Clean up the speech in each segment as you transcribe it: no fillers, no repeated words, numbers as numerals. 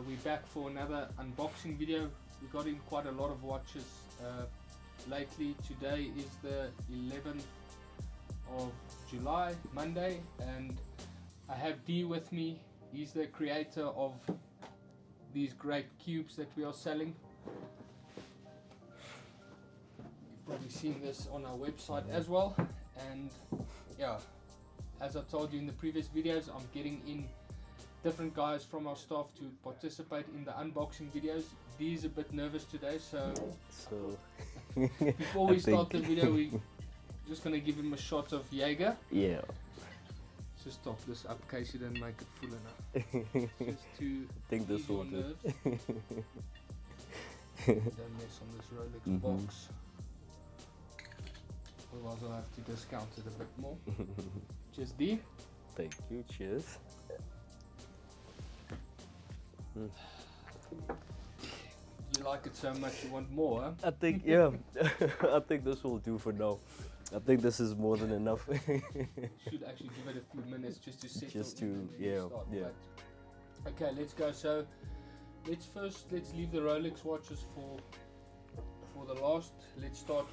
we're back for another unboxing video. We got in quite a lot of watches lately. Today is the 11th of July, Monday, and I have D with me. He's the creator of these great cubes that we are selling. You've probably seen this on our website as well. And yeah, as I told you in the previous videos, I'm getting in different guys from our staff to participate in the unboxing videos. Dee's a bit nervous today, so before we start the video, we're just gonna give him a shot of Jaeger. Yeah. Just top this up in case you don't make it full enough. Just to think this will do. Don't mess on this Rolex box. Otherwise I'll have to discount it a bit more. Cheers, D. Thank you, cheers. You like it so much you want more, huh? I think, yeah, I think this will do for now. I think this is more than enough. Should actually give it a few minutes just to settle. Just to, yeah, start, yeah. But okay, let's go. So let's leave the Rolex watches for the last. Let's start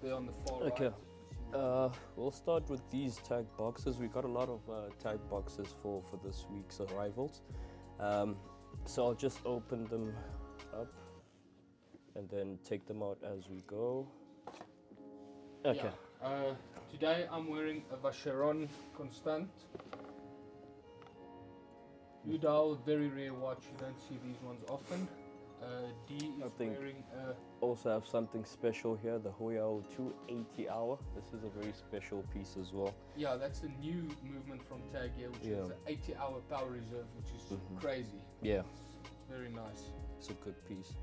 there on the far Okay. right. We'll start with these tag boxes. We got a lot of tag boxes for this week's arrivals. So I'll just open them up and then take them out as we go. Okay. Yeah. Today I'm wearing a Vacheron Constant. Blue dial, very rare watch. You don't see these ones often. D is wearing a... Also have something special here, the Heuer 280 hour. This is a very special piece as well. Yeah, that's a new movement from Tag Heuer, which is the 80-hour power reserve, which is crazy. Yeah. It's very nice. It's a good piece.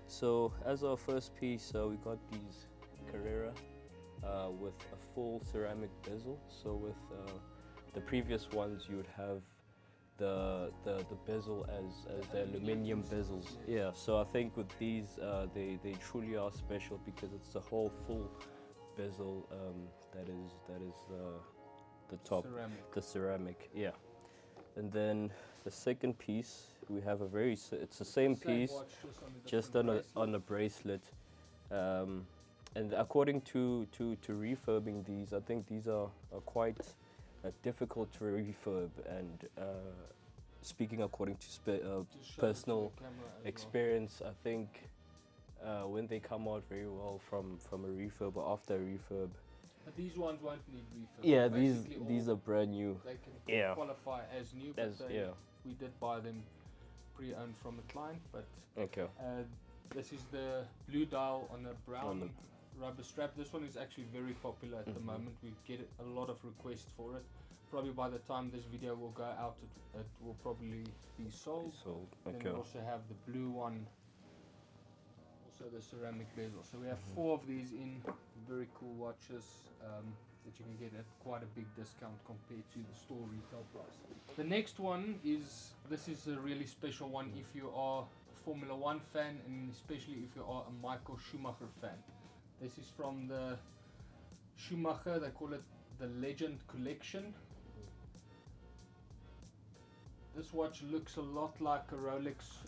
So as our first piece, we got these Carrera with a full ceramic bezel. So with the previous ones, you would have the bezel as the aluminium bezels. Yeah. So I think with these, they truly are special because it's the whole full bezel that is the top, the ceramic. Yeah. And then the second piece, we have it's the same piece, watch, just on a bracelet. And according to refurbing these, I think these are quite difficult to refurb. And speaking according to personal experience, I think when they come out very well from a refurb or after a refurb. But these ones won't need refurb. Yeah, these are brand new. They can qualify as new, but we did buy them pre-owned from a client. But okay. This is the blue dial on a brown rubber strap. This one is actually very popular at the moment. We get a lot of requests for it. Probably by the time this video will go out, it will probably be sold. Okay. Then we also have the blue one, also the ceramic bezel. So we have 4 of these in very cool watches that you can get at quite a big discount compared to the store retail price. The next one this is a really special one if you are a Formula 1 fan, and especially if you are a Michael Schumacher fan. This is from the Schumacher, they call it the Legend Collection. This watch looks a lot like a Rolex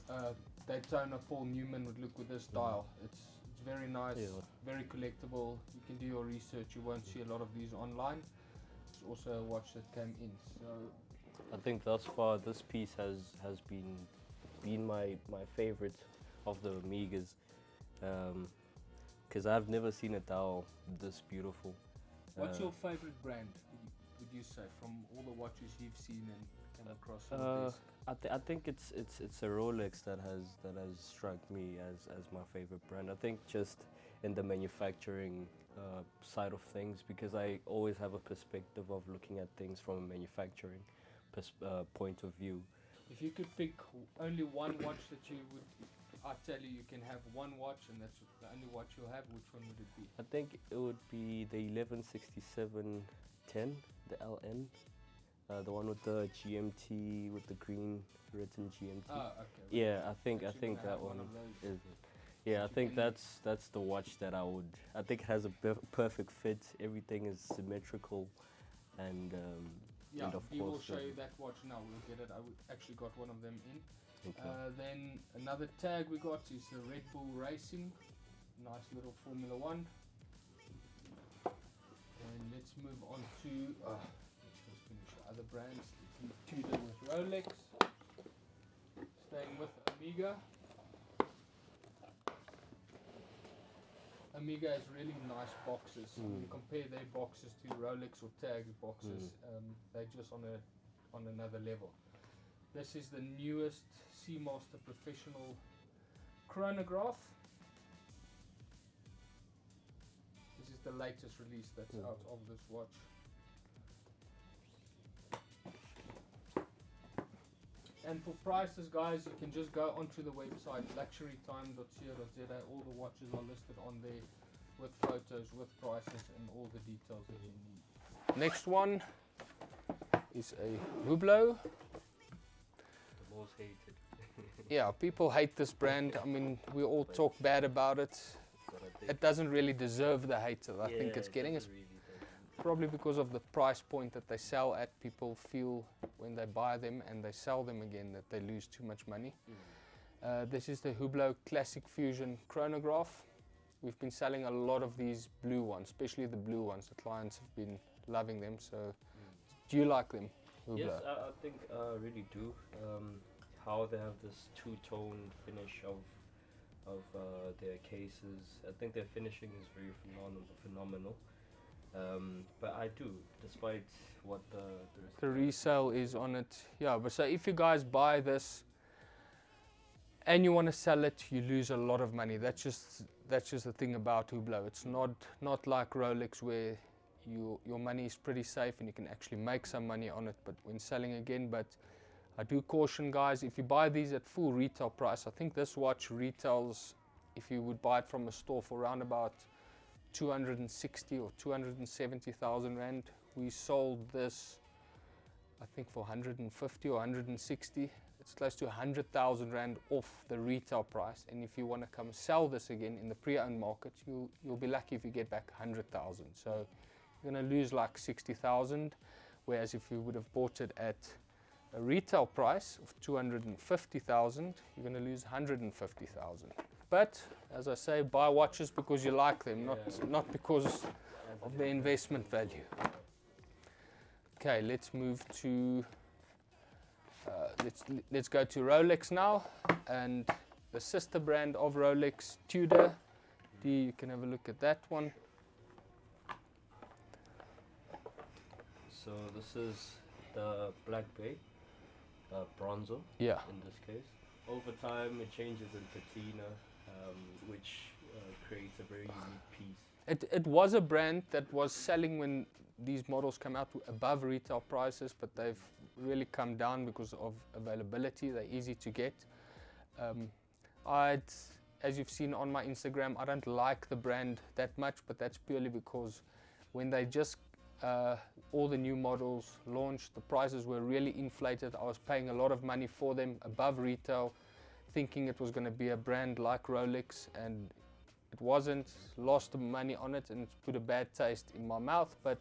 Daytona Paul Newman would look with this dial. It's very nice, very collectible. You can do your research, you won't see a lot of these online. It's also a watch that came in. So I think thus far this piece has been my favorite of the Omegas, because I've never seen a dial this beautiful. What's your favorite brand, would you say, from all the watches you've seen and come across? I think it's a Rolex that has struck me as my favorite brand. I think just in the manufacturing side of things, because I always have a perspective of looking at things from a manufacturing point of view. If you could pick only one watch that you would, I tell you, you can have one watch and that's the only watch you'll have, which one would it be? I think it would be the 116710, the LN. The one with the GMT, with the green written GMT. Oh, okay. Yeah, I think that one is. Yeah, I think that's the watch that I think it has a perfect fit. Everything is symmetrical, and yeah, and of we will course, show you that watch now. We'll get it. I actually got one of them in. Okay. Then another tag we got is the Red Bull Racing, nice little Formula 1. And let's move on to, let's just finish the other brands. Let's leave Tudor with Rolex. Staying with Omega. Omega has really nice boxes. When you compare their boxes to Rolex or Tag's boxes, they're just on another level. This is the newest Speedmaster professional chronograph. This is the latest release that's out of this watch. And for prices, guys, you can just go onto the website luxurytime.co.za. All the watches are listed on there with photos, with prices, and all the details that you need. Next one is a Hublot. The most hated. Yeah, people hate this brand. I mean, we all talk bad about it. It doesn't really deserve the hate that I think it's getting. It's probably because of the price point that they sell at. People feel when they buy them and they sell them again that they lose too much money. This is the Hublot Classic Fusion chronograph. We've been selling a lot of these blue ones, especially the blue ones. The clients have been loving them. So, do you like them, Hublot? Yes, I think I really do. How they have this two-tone finish of their cases. I think their finishing is very phenomenal. But I do, despite what the resale is on it. Yeah, but so if you guys buy this and you want to sell it, you lose a lot of money. That's just the thing about Hublot. It's not like Rolex where your money is pretty safe and you can actually make some money on it. But when selling again, but I do caution, guys, if you buy these at full retail price, I think this watch retails, if you would buy it from a store, for around about 260 or 270,000 rand. We sold this, I think, for 150 or 160. It's close to 100,000 rand off the retail price. And if you want to come sell this again in the pre-owned market, you'll be lucky if you get back 100,000. So you're going to lose like 60,000. Whereas if you would have bought it at a retail price of 250,000, you're going to lose 150,000. But as I say, buy watches because you like them, not because of the investment value. Okay, let's move to let's go to Rolex now, and the sister brand of Rolex, Tudor. You can have a look at that one. So this is the Black Bay bronzer. Yeah. In this case, over time it changes in patina, which creates a very unique piece. It was a brand that was selling when these models come out above retail prices, but they've really come down because of availability. They're easy to get. As you've seen on my Instagram, I don't like the brand that much, but that's purely because when they just all the new models launched, the prices were really inflated. I was paying a lot of money for them above retail, thinking it was going to be a brand like Rolex, and it wasn't. Lost the money on it and it's put a bad taste in my mouth. But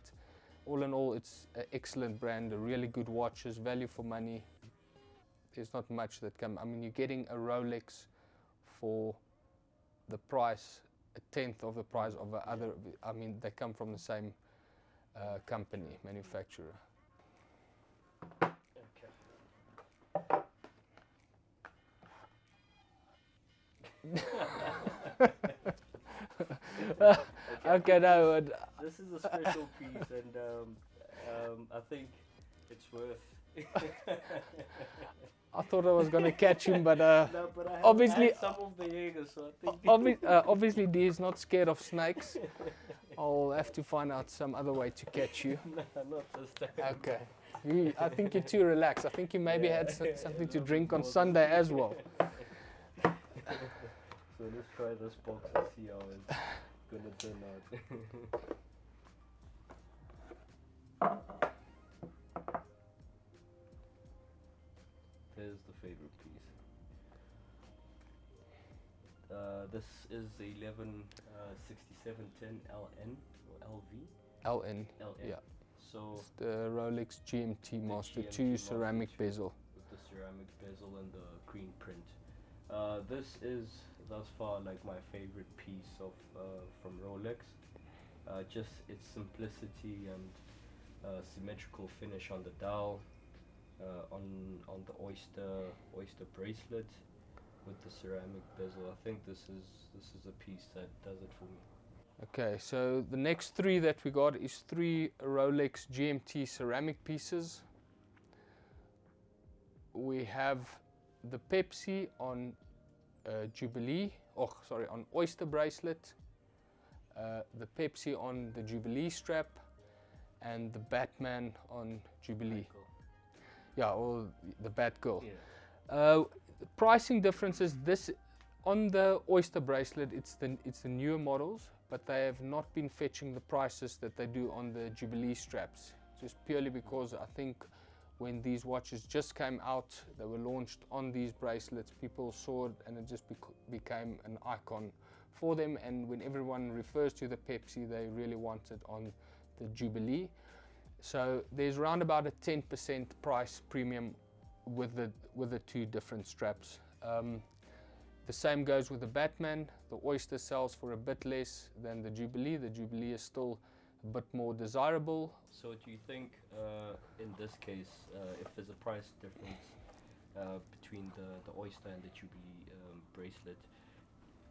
all in all, it's an excellent brand, a really good watches, value for money. There's not much that come. I mean, you're getting a Rolex for the price, a tenth of the price of the other. I mean, they come from the same company, manufacturer. Okay, no. This is a special piece, and I think it's worth. I thought I was going to catch him, but, no, but I obviously, had some of the Jaeger, so I think. Obviously, D is not scared of snakes. I'll have to find out some other way to catch you. No, not this time. Okay. I think you're too relaxed. I think you maybe had something to drink on Sunday as well. So let's try this box and see how it's gonna turn out. There's the favorite piece. This is the 116710 LN or LV? LN. LN. Yeah. So it's the Rolex GMT Master GMT 2 Master ceramic 2 bezel. with the ceramic bezel and the green print. This is thus far like my favorite piece of from Rolex. Just its simplicity and symmetrical finish on the dial, on the oyster bracelet with the ceramic bezel. I think this is a piece that does it for me. Okay, so the next three that we got is 3 Rolex GMT ceramic pieces. We have the Pepsi on Jubilee, on oyster bracelet, the Pepsi on the Jubilee strap, and the Batman on Jubilee. Yeah, or the Batgirl. Yeah. The pricing differences, this on the oyster bracelet, it's the newer models, but they have not been fetching the prices that they do on the Jubilee straps, just purely because I think when these watches just came out, they were launched on these bracelets, people saw it and it just became an icon for them, and when everyone refers to the Pepsi, they really want it on the Jubilee. So there's around about a 10% price premium with the 2 different straps. The same goes with the Batman. The oyster sells for a bit less than the Jubilee. The Jubilee is still a bit more desirable. So do you think in this case, if there's a price difference between the oyster and the Jubilee bracelet,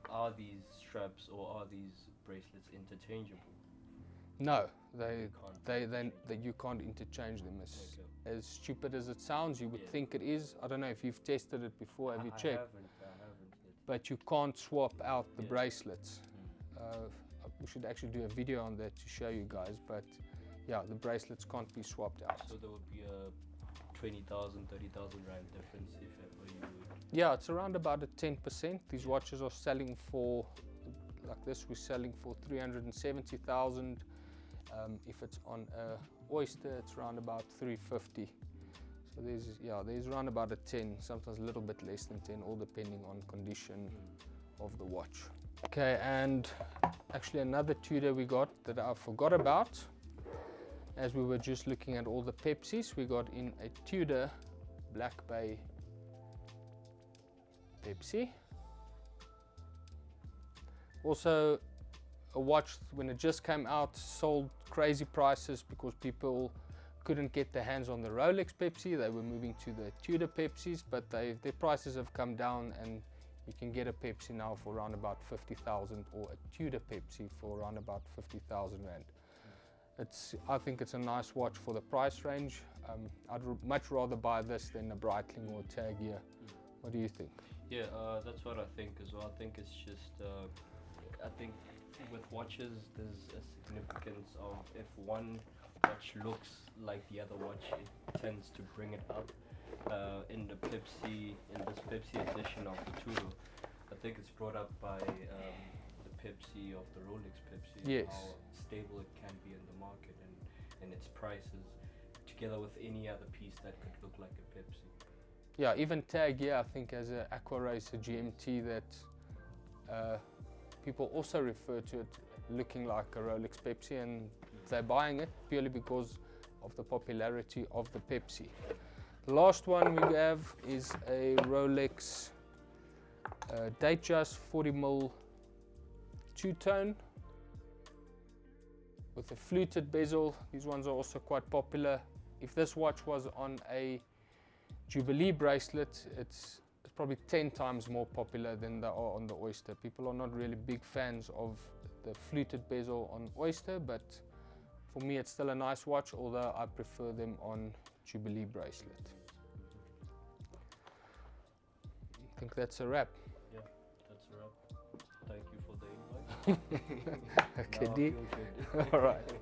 are these straps or are these bracelets interchangeable? No, you can't interchange them. As stupid as it sounds, you would think it is. I don't know if you've tested it before. Have you checked? I haven't yet. But you can't swap out the bracelets. We should actually do a video on that to show you guys. But yeah, the bracelets can't be swapped out. So there would be a 20,000, 30,000 rand difference if ever you would. Yeah, it's around about a 10%. These watches are selling for, like this, we're selling for 370,000. If it's on a oyster, it's around about 350. So there's around about a 10, sometimes a little bit less than 10, all depending on condition of the watch. Okay, and actually another Tudor we got that I forgot about, as we were just looking at all the Pepsis, we got in a Tudor Black Bay Pepsi. Also a watch, when it just came out, sold crazy prices because people couldn't get their hands on the Rolex Pepsi. They were moving to the Tudor Pepsis, but their prices have come down, and you can get a Pepsi now for around about 50,000, or a Tudor Pepsi for around about 50,000 rand. I think it's a nice watch for the price range. I'd much rather buy this than a Breitling or a Tag Heuer. What do you think? Yeah, that's what I think as well. I think it's just, I think with watches, there's a significance of if one watch looks like the other watch, it tends to bring it up. In this Pepsi edition of the Tudor, I think it's brought up by the Pepsi of the Rolex Pepsi, yes, how stable it can be in the market and its prices, together with any other piece that could look like a Pepsi. Yeah, even Tag Heuer, I think, has an Aqua Racer GMT that people also refer to it looking like a Rolex Pepsi, and they're buying it purely because of the popularity of the Pepsi. The last one we have is a Rolex Datejust 40mm two-tone with a fluted bezel. These ones are also quite popular. If this watch was on a Jubilee bracelet, it's probably 10 times more popular than they are on the oyster. People are not really big fans of the fluted bezel on oyster, but for me it's still a nice watch, although I prefer them on Jubilee bracelet. I think that's a wrap. Yeah, that's a wrap. Thank you for the invite. Okay, D. All right.